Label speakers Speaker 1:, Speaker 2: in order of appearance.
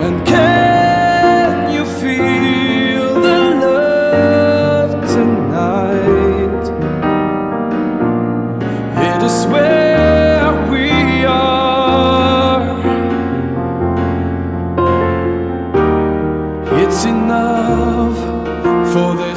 Speaker 1: And can you feel the love tonight? It is where we are. It's enough for the